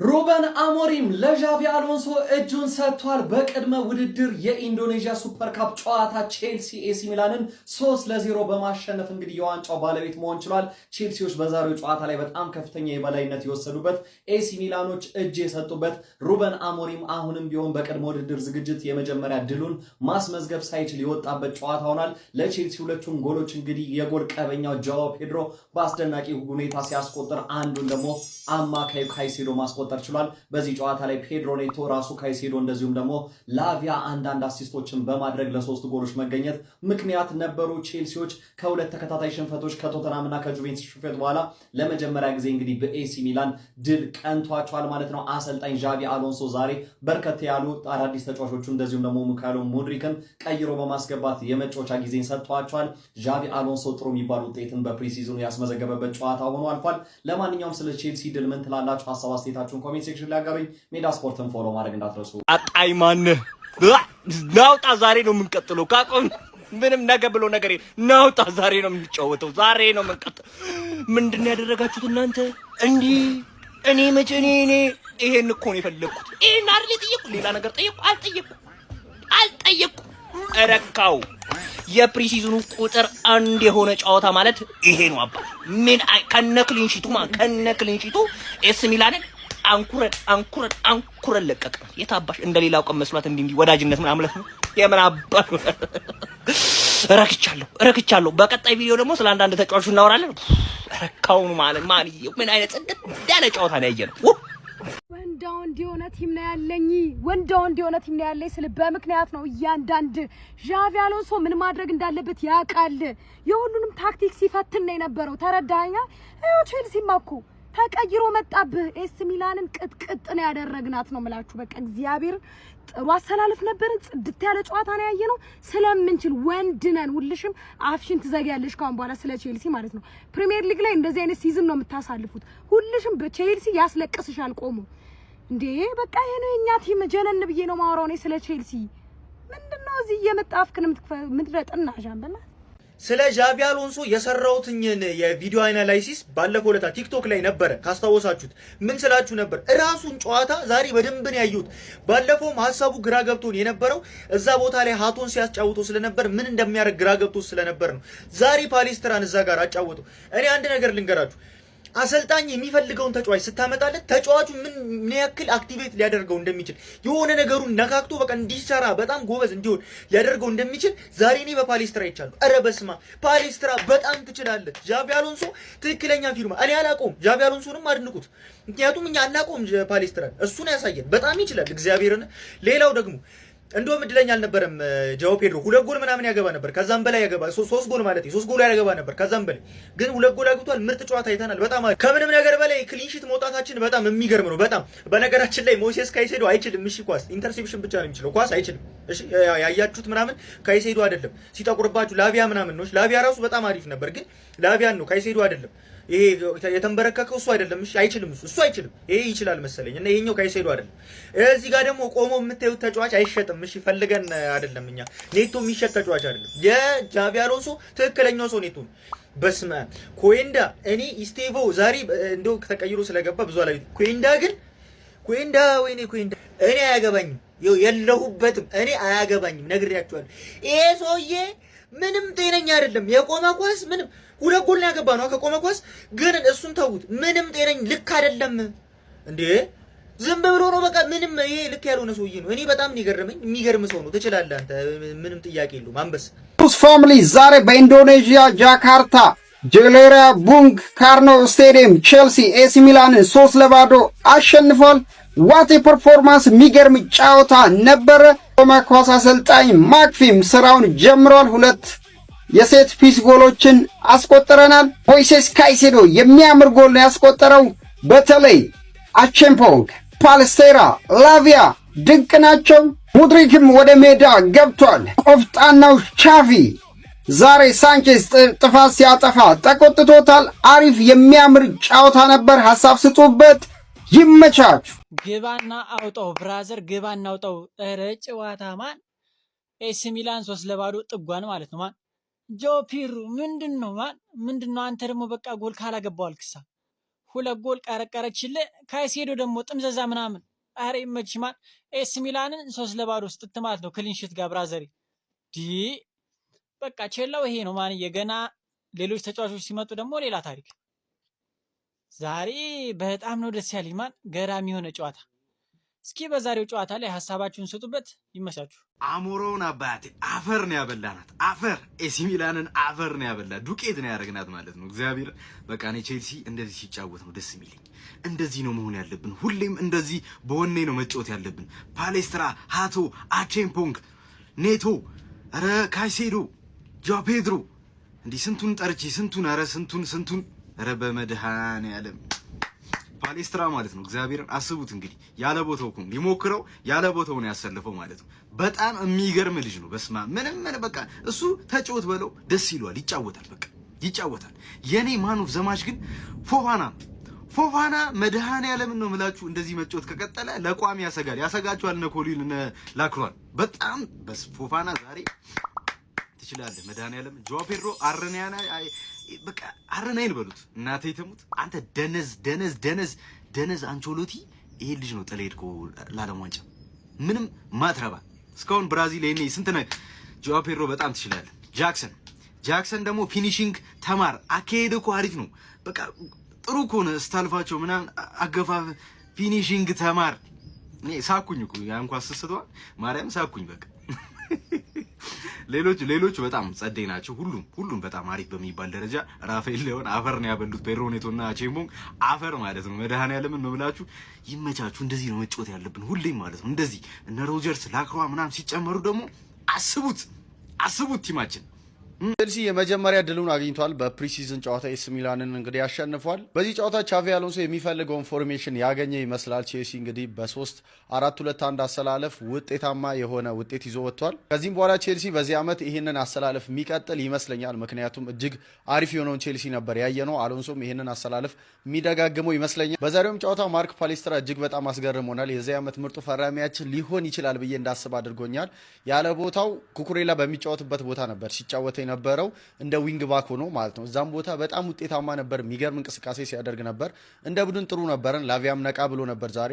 ሩበን አሞሪም ለዣቪ አሎንሶ እጁን ሰጥቷል። በቅድመ ውድድር የኢንዶኔዥያ ሱፐር ካፕ ጨዋታ ቼልሲ ኤሲ ሚላንን 3-0 በማሸነፍ እንግዲህ የዋንጫው ባለቤት መሆን ችሏል። ቼልሲዎች በዛሬው ጨዋታ ላይ በጣም ከፍተኛ የበላይነት የወሰዱበት፣ ኤሲ ሚላኖች እጅ የሰጡበት፣ ሩበን አሞሪም አሁንም ቢሆን በቅድመ ውድድር ዝግጅት የመጀመሪያ ድሉን ማስመዝገብ ሳይችል የወጣበት ጨዋታ ሆኗል። ለቼልሲ ሁለቱን ጎሎች እንግዲህ የጎል ቀበኛው ጃኦ ፔድሮ በአስደናቂ ሁኔታ ሲያስቆጥር፣ አንዱን ደግሞ አማካዩ ካይሴዶ ማስቆጠር ችሏል። በዚህ ጨዋታ ላይ ፔድሮ ኔቶ ራሱ ካይሴዶ እንደዚሁም ደግሞ ላቪያ አንዳንድ አሲስቶችን በማድረግ ለሶስት ጎሎች መገኘት ምክንያት ነበሩ። ቼልሲዎች ከሁለት ተከታታይ ሽንፈቶች ከቶተናም እና ከጁቬንቱስ ሽንፈት በኋላ ለመጀመሪያ ጊዜ እንግዲህ በኤሲ ሚላን ድል ቀንቷቸዋል ማለት ነው። አሰልጣኝ ዣቪ አሎንሶ ዛሬ በርከት ያሉ አዳዲስ ተጫዋቾቹ እንደዚሁም ደግሞ ሚካኤል ሙድሪክን ቀይሮ በማስገባት የመጫወቻ ጊዜን ሰጥቷቸዋል። ዣቪ አሎንሶ ጥሩ የሚባል ውጤትን በፕሪሲዝኑ ያስመዘገበበት ጨዋታ ሆኖ አልፏል። ለማንኛውም ስለ ቼልሲ ድል ምን ትላላችሁ? ሀሳብ አስተያየታችሁን ኮሜንት ሴክሽን ላይ አጋሩኝ። ሜዳ ስፖርትን ፎሎ ማድረግ እንዳትረሱ። አጣይ ማን ናውጣ። ዛሬ ነው የምንቀጥለው። ካቆም ምንም ነገ ብሎ ነገር ናውጣ። ዛሬ ነው የምንጫወተው። ዛሬ ነው የምንቀጥለው። ምንድነው ያደረጋችሁት እናንተ? እንዲህ እኔ መቼ እኔ ይሄን እኮ ነው የፈለኩት። ይሄን አይደል የጠየቁት? ሌላ ነገር ጠየቁ አልጠየቁ እረካው። የፕሪሲዝኑ ቁጥር አንድ የሆነ ጨዋታ ማለት ይሄ ነው አባ። ምን ከነክሊንሺቱ ኤስ ሚላንን አንኩረን ለቀቅ። የታባሽ እንደሌላው ቀን መስሏት እንዲህ ወዳጅነት ምን አምለት ነው የምን አባሽ። ረክቻለሁ። በቀጣይ ቪዲዮ ደግሞ ስለ አንዳንድ ተጫዋቾች እናወራለን። ረካውን ማለት ማን ምን አይነት ጽድት ያለ ጨዋታ ነው ያየነው። ወንዳው እንዲሆነ ቲም ነው ያለኝ ስለ በምክንያት ነው። እያንዳንድ ዣቪ አሎንሶ ምን ማድረግ እንዳለበት ያውቃል። የሁሉንም ታክቲክ ሲፈትን ነው የነበረው። ተረዳኛ። ቼልሲማ እኮ ተቀይሮ መጣብህ። ኤስ ሚላንን ቅጥቅጥ ነው ያደረግናት ነው የምላችሁ። በቃ እግዚአብሔር ጥሩ አሰላለፍ ነበር። ጽድት ያለ ጨዋታ ነው ያየነው። ስለምንችል ወንድ ነን። ሁልሽም አፍሽን ትዘጊያለሽ ካሁን በኋላ ስለ ቼልሲ ማለት ነው። ፕሪሚየር ሊግ ላይ እንደዚህ አይነት ሲዝን ነው የምታሳልፉት። ሁልሽም በቼልሲ ያስለቅስሻል ቆሞ እንዴ። በቃ ይሄ ነው የኛ ቲም። ጀነን ብዬ ነው ማወራው ነው ስለ ቼልሲ። ምንድነው እዚህ እየመጣፍክን ምትረጥና ጃምበላ። ስለ ዣቪ አሎንሶ የሰራውትኝን የቪዲዮ አናላይሲስ ባለፈው ለታ ቲክቶክ ላይ ነበረ። ካስታወሳችሁት ምን ስላችሁ ነበር? ራሱን ጨዋታ ዛሬ በደንብ ነው ያዩት። ባለፈውም ሐሳቡ ግራ ገብቶን የነበረው እዛ ቦታ ላይ ሃቶን ሲያስጫውተው ስለነበር ምን እንደሚያደርግ ግራ ገብቶ ስለነበር ነው። ዛሬ ፓሌስትራን እዛ ጋር አጫወተው። እኔ አንድ ነገር ልንገራችሁ። አሰልጣኝ የሚፈልገውን ተጫዋች ስታመጣለት ተጫዋቹ ምን ያክል አክቲቬት ሊያደርገው እንደሚችል የሆነ ነገሩን ነካክቶ በቃ እንዲሰራ በጣም ጎበዝ እንዲሆን ሊያደርገው እንደሚችል ዛሬ እኔ በፓሌስትራ ይቻሉ። ኧረ በስማ ፓሌስትራ በጣም ትችላለህ። ዣቪ አሎንሶ ትክክለኛ ፊርማ። እኔ አላውቀውም። ዣቪ አሎንሶንም አድንቁት። ምክንያቱም እኛ አናውቀውም ፓሌስትራን። እሱን ያሳየን። በጣም ይችላል እግዚአብሔርን። ሌላው ደግሞ እንደውም እድለኛ አልነበረም ጃኦ ፔድሮ። 2 ጎል ምናምን ያገባ ነበር። ከዛም በላይ ያገባ 3 ጎል ማለት 3 ጎል ያገባ ነበር። ከዛም በላይ ግን 2 ጎል አግብቷል። ምርጥ ጨዋታ አይተናል። በጣም ከምንም ነገር በላይ ክሊንሺት መውጣታችን በጣም የሚገርም ነው። በጣም በነገራችን ላይ ሞሴስ ካይሴዶ አይችልም። እሺ ኳስ ኢንተርሴፕሽን ብቻ ነው የሚችለው። ኳስ አይችልም። እሺ ያያችሁት ምናምን ካይሴዶ አይደለም። ሲጠቁርባችሁ ላቪያ ምናምን ነው። ላቪያ ራሱ በጣም አሪፍ ነበር፣ ግን ላቪያን ነው ካይሴዶ አይደለም። ይሄ የተንበረከከው እሱ አይደለም። እሺ አይችልም። እሱ አይችልም። ይሄ ይችላል መሰለኝ እና ይሄኛው ካይሴዶ አይደለም። እዚህ ጋር ደግሞ ቆሞ የምታዩት ተጫዋች አይሸጥም። እሺ ፈልገን አይደለም እኛ። ኔቶ የሚሸጥ ተጫዋች አይደለም። የዣቪ አሎንሶ ትክክለኛው ሰው ኔቶ ነው። በስመ ኮዌንዳ እኔ ኢስቴቮ ዛሬ እንደው ተቀይሮ ስለገባ ብዙ አላይ። ኮዌንዳ ወይኔ ኮዌንዳ እኔ አያገባኝም። የለሁበትም። እኔ አያገባኝም። ነግሬያችኋለሁ። ይሄ ሰውዬ ምንም ጤነኛ አይደለም። የቆመ ኳስ ምንም 2 ጎል ነው ያገባ ነው ከቆመ ኳስ። ግን እሱን ተውት። ምንም ጤነኛ ልክ አይደለም እንዴ። ዝም ብሎ ነው በቃ። ምንም ይሄ ልክ ያልሆነ ሰውዬ ነው። እኔ በጣም ነው የገረመኝ። የሚገርም ሰው ነው። ትችላለህ አንተ። ምንም ጥያቄ የለውም። አንበስ ፋሚሊ ዛሬ በኢንዶኔዥያ ጃካርታ ጄሌሪያ ቡንግ ካርኖ ስቴዲየም ቼልሲ ኤሲ ሚላንን 3-0 አሸንፏል። ዋት ፐርፎርማንስ! የሚገርም ጨዋታ ነበረ። ኳስ አሰልጣኝ ማክፊም ስራውን ጀምሯል። 2 የሴት ፒስ ጎሎችን አስቆጥረናል። ሞይሴስ ካይሴዶ የሚያምር ጎል ነው ያስቆጠረው። በተለይ አቼምፖንግ፣ ፓሌስትራ፣ ላቪያ ድንቅ ናቸው። ሙድሪክም ወደ ሜዳ ገብቷል። ቆፍጣናው ቻቪ ዛሬ ሳንቼዝ ጥፋት ሲያጠፋ ተቆጥቶታል። አሪፍ የሚያምር ጨዋታ ነበር። ሐሳብ ስጡበት። ይመቻችሁ። ግባና አውጣው ብራዘር፣ ግባና አውጣው። ኧረ ጨዋታ ማን ኤሲ ሚላን 3-0 ጥጓን ማለት ነው። ማን ጆ ፒሩ ምንድነው? አንተ ደግሞ በቃ ጎል ካላገባው አልክሳ 2 ጎል ቀረቀረችልህ። ካይሴዶ ደግሞ ጥምዘዛ ምናምን። አረ ይመችሽ ማን። ኤስ ሚላንን 3-0 ስትትማት ነው ክሊንሺት ጋር ብራዘሪ ዲ በቃ ቼላው ይሄ ነው ማን። የገና ሌሎች ተጫዋቾች ሲመጡ ደግሞ ሌላ ታሪክ። ዛሬ በጣም ነው ደስ ያለኝ ማን። ገራሚ የሆነ ጨዋታ። እስኪ በዛሬው ጨዋታ ላይ ሐሳባችሁን ስጡበት። ይመቻችሁ። አሞሮውን አባቴ አፈር ነው ያበላናት። አፈር ኤሲ ሚላንን አፈር ነው ያበላ ዱቄት ነው ያደረግናት ማለት ነው። እግዚአብሔር በቃ እኔ ቼልሲ እንደዚህ ሲጫወት ነው ደስ የሚለኝ። እንደዚህ ነው መሆን ያለብን። ሁሌም እንደዚህ በወኔ ነው መጫወት ያለብን። ፓሌስትራ፣ ሃቶ፣ አቼምፖንግ፣ ኔቶ፣ ኧረ ካይሴዶ፣ ጆ ፔድሮ እንዲህ ስንቱን ጠርቼ ስንቱን ኧረ በመድኃኔዓለም ፓሌስትራ ማለት ነው። እግዚአብሔርን አስቡት እንግዲህ ያለ ቦታው እኮ ሊሞክረው ያለ ቦታው ነው ያሰልፈው ማለት ነው። በጣም የሚገርም ልጅ ነው። በስማ ምንም በቃ እሱ ተጫወት በለው ደስ ይሏል። ይጫወታል፣ በቃ ይጫወታል። የኔ ማን ኦፍ ዘማች ግን ፎፋና መድኃኔዓለምን ነው የምላችሁ። እንደዚህ መጫወት ከቀጠለ ለቋሚ ያሰጋችኋል። እነ ኮሊን እነ ላክሯል በጣም በስ ፎፋና ዛሬ ትችላለህ። መድኃኔዓለም ጆ ፔድሮ በቃ አረናይን በሉት እናቴ ተሙት። አንተ ደነዝ አንቾሎቲ ይሄ ልጅ ነው ጥለ ሄድኮ ለዓለም ዋንጫ ምንም ማትረባ እስካሁን ብራዚል ይሄኔ ስንት ነው። ጆ ፔድሮ በጣም ትችላለህ። ጃክሰን ደግሞ ፊኒሺንግ ተማር። አካሄድ እኮ አሪፍ ነው። በቃ ጥሩ ከሆነ ስታልፋቸው ምናምን አገፋፍ ፊኒሺንግ ተማር። እኔ ሳኩኝ እኮ ያ እንኳን ስስተዋል ማርያም ሳኩኝ በቃ ሌሎች በጣም ጸደይ ናቸው። ሁሉም በጣም አሪፍ በሚባል ደረጃ ራፋኤል ሊዮን አፈር ነው ያበሉት። ፔድሮ ኔቶና አቼምቦንግ አፈር ማለት ነው። መድኃኔዓለምን ነው ብላችሁ ይመቻችሁ። እንደዚህ ነው መጫወት ያለብን ሁሌም ማለት ነው። እንደዚህ እነ ሮጀርስ ላክሯ ምናምን ሲጨመሩ ደግሞ አስቡት ቲማችን ቼልሲ የመጀመሪያ ድሉን አግኝቷል። በፕሪሲዝን ጨዋታ ኤስ ሚላንን እንግዲህ አሸንፏል። በዚህ ጨዋታ ቻቪ አሎንሶ የሚፈልገውን ፎርሜሽን ያገኘ ይመስላል። ቼልሲ እንግዲህ በ3-4-2-1 አሰላለፍ ውጤታማ የሆነ ውጤት ይዞ ወጥቷል። ከዚህም በኋላ ቼልሲ በዚህ ዓመት ይህንን አሰላለፍ የሚቀጥል ይመስለኛል። ምክንያቱም እጅግ አሪፍ የሆነውን ቼልሲ ነበር ያየነው። አሎንሶም ይህንን አሰላለፍ የሚደጋግመው ይመስለኛል። በዛሬውም ጨዋታ ማርክ ፓሌስትራ እጅግ በጣም አስገርሞናል። የዚህ ዓመት ምርጡ ፈራሚያችን ሊሆን ይችላል ብዬ እንዳስብ አድርጎኛል። ያለ ቦታው ኩኩሬላ በሚጫወትበት ቦታ ነበር ሲጫወት ነበረው እንደ ዊንግ ባክ ሆኖ ማለት ነው። እዛም ቦታ በጣም ውጤታማ ነበር። የሚገርም እንቅስቃሴ ሲያደርግ ነበር። እንደ ቡድን ጥሩ ነበረን። ላቪያም ነቃ ብሎ ነበር ዛሬ።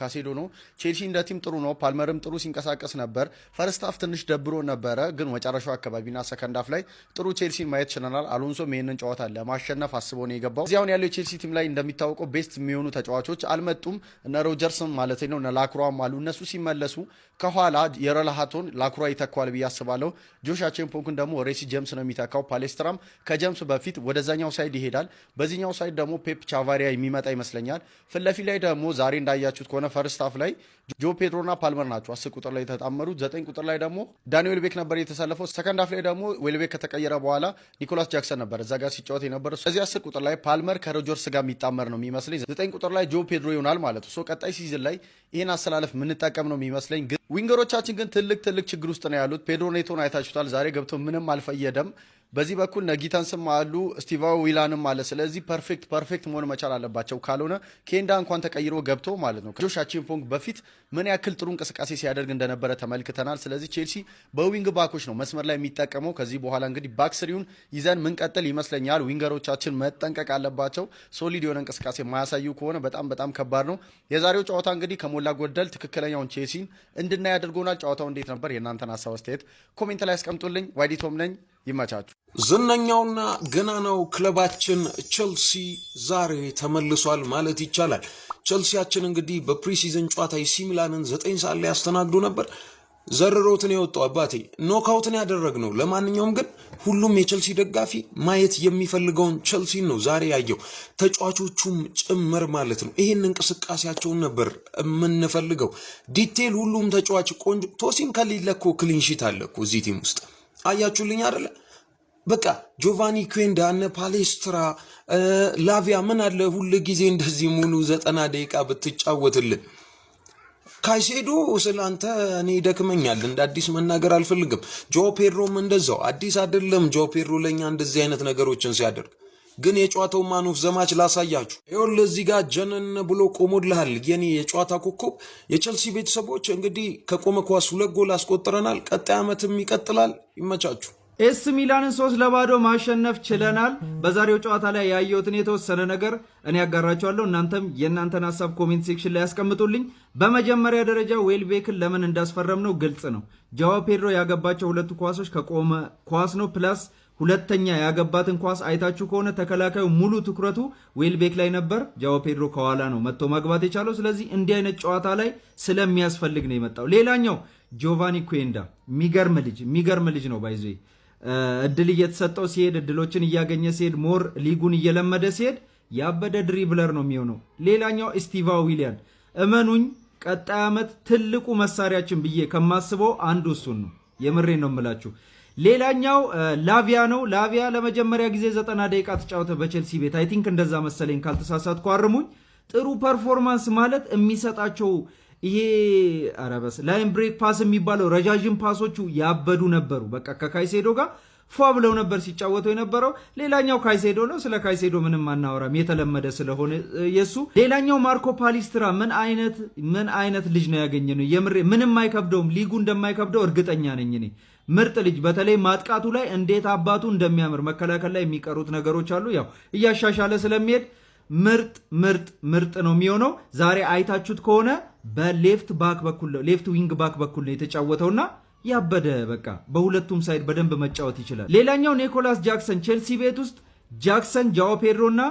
ካሴዶ ነው። ቼልሲ እንደ ቲም ጥሩ ነው። ፓልመርም ጥሩ ሲንቀሳቀስ ነበር። ፈርስት ሃፍ ትንሽ ደብሮ ነበረ፣ ግን መጨረሻው አካባቢና ሰከንድ ሃፍ ላይ ጥሩ ቼልሲን ማየት ችለናል። አሎንሶም ይህንን ጨዋታ ለማሸነፍ አስቦ ነው የገባው። እዚያውን ያለው የቼልሲ ቲም ላይ እንደሚታወቀው ቤስት የሚሆኑ ተጫዋቾች አልመጡም። እነ ሮጀርስም ማለት ነው እነ ላክሯም አሉ። እነሱ ሲመለሱ ከኋላ የረላሃቶን ላክሯ ይተካዋል ብዬ አስባለሁ። ጆሽ አቼምፖንግን ደግሞ ሬሲ ጀምስ ነው የሚተካው። ፓሌስትራም ከጀምስ በፊት ወደዛኛው ሳይድ ይሄዳል። በዚህኛው ሳይድ ደግሞ ፔፕ ቻቫሪያ የሚመጣ ይመስለኛል። ፊትለፊት ላይ ደግሞ ዛሬ እንዳያችሁት ከሆነ ፈርስት ሃፍ ላይ ጆ ፔድሮና ፓልመር ናቸው 10 ቁጥር ላይ የተጣመሩት። 9 ቁጥር ላይ ደግሞ ዳኒ ዌልቤክ ነበር የተሰለፈው። ሰከንድ ሃፍ ላይ ደግሞ ዌልቤክ ከተቀየረ በኋላ ኒኮላስ ጃክሰን ነበር እዛ ጋር ሲጫወት የነበረው። ስለዚህ 10 ቁጥር ላይ ፓልመር ከሮጀርስ ጋር የሚጣመር ነው የሚመስለኝ። 9 ቁጥር ላይ ጆ ፔድሮ ይሆናል ማለት ነው። ቀጣይ ሲዝን ላይ ይህን አሰላለፍ የምንጠቀም ነው የሚመስለኝ። ግን ዊንገሮቻችን ግን ትልቅ ችግር ውስጥ ነው ያሉት። ፔድሮ ኔቶን አይታችሁታል። ዛሬ ገብቶ ምንም አልፈየደም። በዚህ በኩል ነጊተንስም አሉ፣ ስቲቫ ዊላንም አለ። ስለዚህ ፐርፌክት መሆን መቻል አለባቸው። ካልሆነ ኬንዳ እንኳን ተቀይሮ ገብቶ ማለት ነው ጆሽ አቼምፖንግ በፊት ምን ያክል ጥሩ እንቅስቃሴ ሲያደርግ እንደነበረ ተመልክተናል። ስለዚህ ቼልሲ በዊንግ ባኮች ነው መስመር ላይ የሚጠቀመው። ከዚህ በኋላ እንግዲህ ባክስሪውን ይዘን ምንቀጥል ይመስለኛል። ዊንገሮቻችን መጠንቀቅ አለባቸው። ሶሊድ የሆነ እንቅስቃሴ ማያሳዩ ከሆነ በጣም ከባድ ነው። የዛሬው ጨዋታ እንግዲህ ከሞላ ጎደል ትክክለኛውን ቼልሲን እንድናይ አድርጎናል። ጨዋታው እንዴት ነበር? የእናንተን ሀሳብ አስተያየት ኮሜንት ላይ አስቀምጡልኝ። ዋይዲቶም ነኝ። ይመቻችሁ። ዝነኛውና ገናናው ክለባችን ቼልሲ ዛሬ ተመልሷል ማለት ይቻላል። ቼልሲያችን እንግዲህ በፕሪሲዝን ጨዋታ ኤሲ ሚላንን 9 ሰዓት ላይ ያስተናግዶ ነበር። ዘርሮትን የወጣው አባቴ ኖካውትን ያደረግነው። ለማንኛውም ግን ሁሉም የቼልሲ ደጋፊ ማየት የሚፈልገውን ቼልሲን ነው ዛሬ ያየው፣ ተጫዋቾቹም ጭምር ማለት ነው። ይህን እንቅስቃሴያቸውን ነበር የምንፈልገው። ዲቴል ሁሉም ተጫዋች ቆንጆ። ቶሲን ከሌለ እኮ ክሊንሺት አለ እኮ እዚህ ቲም ውስጥ አያችሁልኝ አይደለ? በቃ ጆቫኒ ኩዌንዳ እነ ፓሌስትራ ላቪያ ምን አለ ሁሉ ጊዜ እንደዚህ ሙሉ 90 ደቂቃ ብትጫወትልን። ካይሴዶ ስላንተ እኔ ደክመኛል፣ እንደ አዲስ መናገር አልፈልግም። ጆ ፔድሮም እንደዛው አዲስ አይደለም። ጆ ፔድሮ ለኛ እንደዚህ አይነት ነገሮችን ሲያደርግ ግን የጨዋታው ማን ኦፍ ዘማች ላሳያችሁ። ይኸውልህ እዚህ ጋር ጀነን ብሎ ቆሞልሃል የኔ የጨዋታ ኮከብ። የቼልሲ ቤተሰቦች እንግዲህ ከቆመ ኳስ 2 ጎል አስቆጥረናል። ቀጣይ ዓመትም ይቀጥላል። ይመቻችሁ። ኤስ ሚላንን 3-0 ማሸነፍ ችለናል። በዛሬው ጨዋታ ላይ ያየሁትን የተወሰነ ነገር እኔ ያጋራችኋለሁ። እናንተም የእናንተን ሐሳብ ኮሜንት ሴክሽን ላይ ያስቀምጡልኝ። በመጀመሪያ ደረጃ ዌልቤክን ለምን እንዳስፈረም ነው ግልጽ ነው። ጃዋ ፔድሮ ያገባቸው ሁለቱ ኳሶች ከቆመ ኳስ ነው። ፕላስ ሁለተኛ ያገባትን ኳስ አይታችሁ ከሆነ ተከላካዩ ሙሉ ትኩረቱ ዌልቤክ ላይ ነበር። ጃዋ ፔድሮ ከኋላ ነው መጥቶ ማግባት የቻለው። ስለዚህ እንዲህ አይነት ጨዋታ ላይ ስለሚያስፈልግ ነው የመጣው። ሌላኛው ጆቫኒ ኩዌንዳ የሚገርም ልጅ ነው ባይዞ እድል እየተሰጠው ሲሄድ እድሎችን እያገኘ ሲሄድ ሞር ሊጉን እየለመደ ሲሄድ ያበደ ድሪብለር ነው የሚሆነው። ሌላኛው ስቲቫ ዊሊያን እመኑኝ ቀጣይ ዓመት ትልቁ መሳሪያችን ብዬ ከማስበው አንዱ እሱን ነው። የምሬን ነው የምላችሁ። ሌላኛው ላቪያ ነው። ላቪያ ለመጀመሪያ ጊዜ 90 ደቂቃ ተጫወተ በቼልሲ ቤት። አይ ቲንክ እንደዛ መሰለኝ ካልተሳሳትኩ አርሙኝ። ጥሩ ፐርፎርማንስ ማለት የሚሰጣቸው ይሄ አረበስ ላይን ብሬክ ፓስ የሚባለው ረጃጅም ፓሶቹ ያበዱ ነበሩ። በቃ ከካይሴዶ ጋር ፏ ብለው ነበር ሲጫወቱ የነበረው። ሌላኛው ካይሴዶ ነው። ስለ ካይሴዶ ምንም አናወራም የተለመደ ስለሆነ የሱ። ሌላኛው ማርኮ ፓሊስትራ ምን አይነት ልጅ ነው ያገኘነው። የምሬ ምንም አይከብደውም። ሊጉ እንደማይከብደው እርግጠኛ ነኝ እኔ። ምርጥ ልጅ፣ በተለይ ማጥቃቱ ላይ እንዴት አባቱ እንደሚያምር። መከላከል ላይ የሚቀሩት ነገሮች አሉ፣ ያው እያሻሻለ ስለሚሄድ ምርጥ ነው የሚሆነው። ዛሬ አይታችሁት ከሆነ በሌፍት ዊንግ ባክ በኩል ነው የተጫወተውና ያበደ በቃ በሁለቱም ሳይድ በደንብ መጫወት ይችላል። ሌላኛው ኒኮላስ ጃክሰን ቼልሲ ቤት ውስጥ ጃክሰን፣ ጃኦ ፔድሮ እና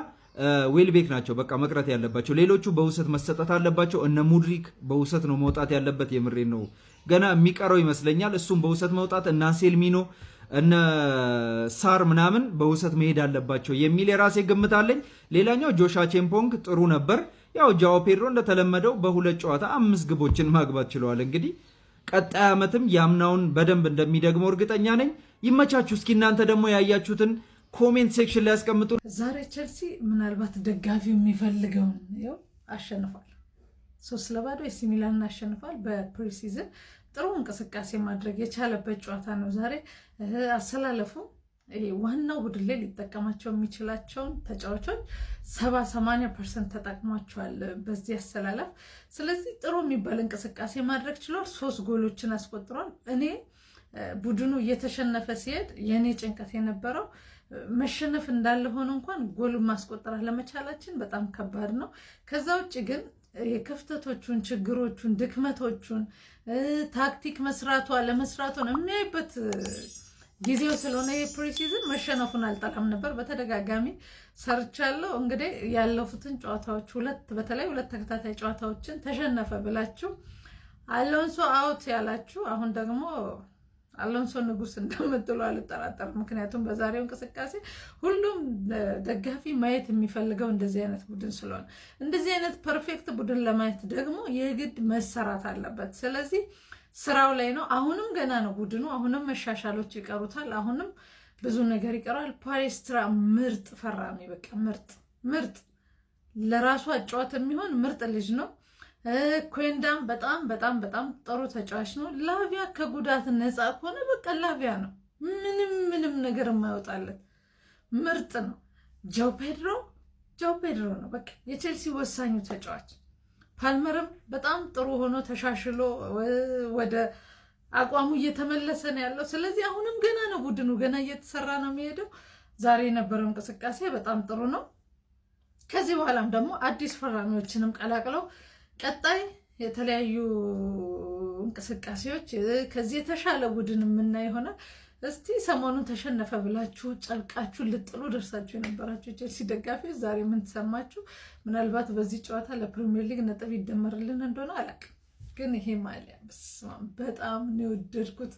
ዌልቤክ ናቸው በቃ መቅረት ያለባቸው። ሌሎቹ በውሰት መሰጠት አለባቸው። እነ ሙድሪክ በውሰት ነው መውጣት ያለበት። የምሬን ነው ገና የሚቀረው ይመስለኛል እሱም በውሰት መውጣት። እና አንሴልሚኖ እነ ሳር ምናምን በውሰት መሄድ አለባቸው የሚል የራሴ ግምት አለኝ። ሌላኛው ጆሻ ቼምፖንግ ጥሩ ነበር። ያው ጃኦ ፔድሮ እንደተለመደው በሁለት ጨዋታ 5 ግቦችን ማግባት ችለዋል። እንግዲህ ቀጣይ ዓመትም ያምናውን በደንብ እንደሚደግመው እርግጠኛ ነኝ። ይመቻችሁ። እስኪ እናንተ ደግሞ ያያችሁትን ኮሜንት ሴክሽን ላይ ያስቀምጡ። ዛሬ ቼልሲ ምናልባት ደጋፊው የሚፈልገውን ያው አሸንፏል። 3-0 ኤሲ ሚላንን አሸንፏል። በፕሪሲዝን ጥሩ እንቅስቃሴ ማድረግ የቻለበት ጨዋታ ነው ዛሬ። አሰላለፉ ዋናው ቡድን ላይ ሊጠቀማቸው የሚችላቸውን ተጫዋቾች 70-80% ተጠቅሟቸዋል በዚህ አሰላለፍ። ስለዚህ ጥሩ የሚባል እንቅስቃሴ ማድረግ ችሏል። 3 ጎሎችን አስቆጥሯል። እኔ ቡድኑ እየተሸነፈ ሲሄድ የኔ ጭንቀት የነበረው መሸነፍ እንዳለ ሆኖ እንኳን ጎል ማስቆጠር ለመቻላችን በጣም ከባድ ነው። ከዛ ውጭ ግን የክፍተቶቹን፣ ችግሮቹን፣ ድክመቶቹን ታክቲክ መስራቷ ለመስራቷን የሚያይበት ጊዜው ስለሆነ የፕሪሲዝን መሸነፉን አልጠላም ነበር። በተደጋጋሚ ሰርቻለሁ። እንግዲህ ያለፉትን ጨዋታዎች በተለይ ሁለት ተከታታይ ጨዋታዎችን ተሸነፈ ብላችሁ አሎንሶ አውት ያላችሁ አሁን ደግሞ አሎንሶ ንጉስ እንደምትሉ አልጠራጠርም። ምክንያቱም በዛሬው እንቅስቃሴ ሁሉም ደጋፊ ማየት የሚፈልገው እንደዚህ አይነት ቡድን ስለሆነ እንደዚህ አይነት ፐርፌክት ቡድን ለማየት ደግሞ የግድ መሰራት አለበት። ስለዚህ ስራው ላይ ነው። አሁንም ገና ነው ቡድኑ። አሁንም መሻሻሎች ይቀሩታል። አሁንም ብዙ ነገር ይቀራል። ፓሌስትራ ምርጥ ፈራሚ፣ በቃ ምርጥ ለራሱ አጫዋት የሚሆን ምርጥ ልጅ ነው። ኩዌንዳም በጣም ጥሩ ተጫዋች ነው። ላቪያ ከጉዳት ነፃ ከሆነ በቃ ላቪያ ነው፣ ምንም ነገር የማይወጣለት ምርጥ ነው። ጃው ፔድሮ ነው በቃ የቼልሲ ወሳኙ ተጫዋች። ፓልመርም በጣም ጥሩ ሆኖ ተሻሽሎ ወደ አቋሙ እየተመለሰ ነው ያለው። ስለዚህ አሁንም ገና ነው ቡድኑ፣ ገና እየተሰራ ነው የሚሄደው። ዛሬ የነበረው እንቅስቃሴ በጣም ጥሩ ነው። ከዚህ በኋላም ደግሞ አዲስ ፈራሚዎችንም ቀላቅለው ቀጣይ የተለያዩ እንቅስቃሴዎች ከዚህ የተሻለ ቡድን የምናይ ይሆናል። እስቲ ሰሞኑን ተሸነፈ ብላችሁ ጨርቃችሁ ልጥሉ ደርሳችሁ የነበራችሁ ቼልሲ ደጋፊዎች ዛሬ ምን ተሰማችሁ? ምናልባት በዚህ ጨዋታ ለፕሪሚየር ሊግ ነጥብ ይደመርልን እንደሆነ አላውቅም፣ ግን ይሄ ማሊያ በጣም ነው የወደድኩት።